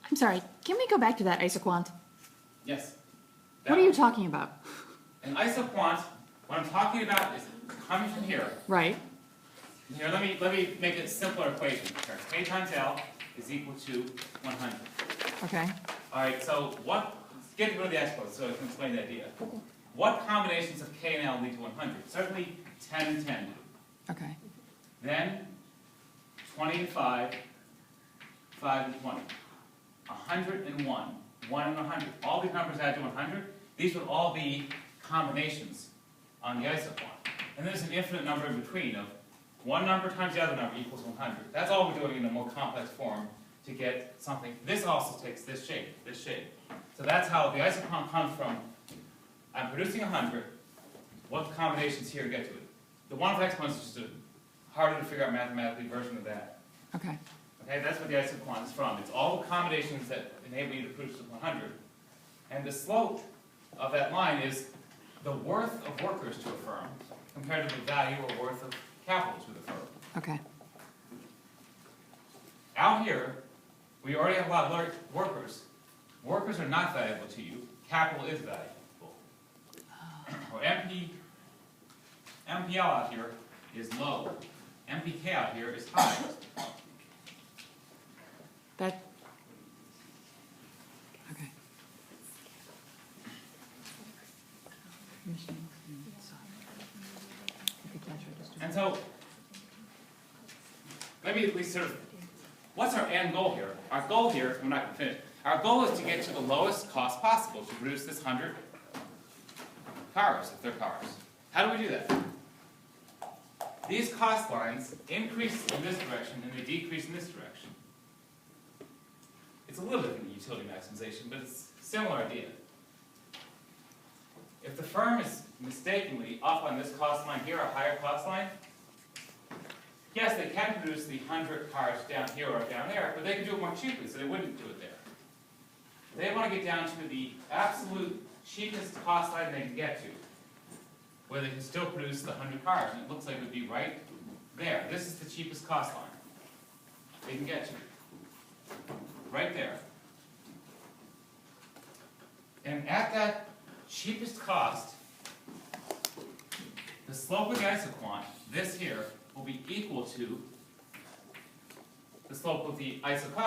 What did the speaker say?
I'm sorry, can we go back to that isoquant? Yes. What are you talking about? An isoquant, what I'm talking about is coming from here. Right. Here, let me make a simpler equation. Here, K times L is equal to 100. Okay. All right, so let's get rid of the exponents so I can explain the idea. What combinations of K and L lead to 100? Certainly 10 and 10 do. Okay. Then 20 and 5, 5 and 20. 101, 1 and 100. All these numbers add to 100. These would all be combinations on the isoquant. And there's an infinite number in between of one number times the other number equals 100. That's all we're doing in a more complex form to get something. This also takes this shape, this shape. So that's how the isoquant comes from, I'm producing 100, what combinations here get to it. The one with exponents is just a harder to figure out mathematically version of that. Okay. Okay, that's what the isoquant is from. It's all the combinations that enable you to produce 100. And the slope of that line is the worth of workers to a firm compared to the value or worth of capital to the firm. Okay. Out here, we already have a lot of workers. Workers are not valuable to you. Capital is valuable. Or MPL out here is low. MPK out here is high. That. Okay. And so, maybe at least sort of, what's our end goal here? Our goal here, I'm not going to finish, our goal is to get to the lowest cost possible to produce this 100 cars, if they're cars. How do we do that? These cost lines increase in this direction and they decrease in this direction. It's a little different than utility maximization, but it's a similar idea. If the firm is mistakenly up on this cost line here, a higher cost line, yes, they can produce the 100 cars down here or down there, but they can do it more cheaply, so they wouldn't do it there. They want to get down to the absolute cheapest cost line they can get to, where they can still produce the 100 cars, and it looks like it would be right there. This is the cheapest cost line they can get to. Right there. And at that cheapest cost, the slope of the isoquant, this here, will be equal to the slope of the isoquant.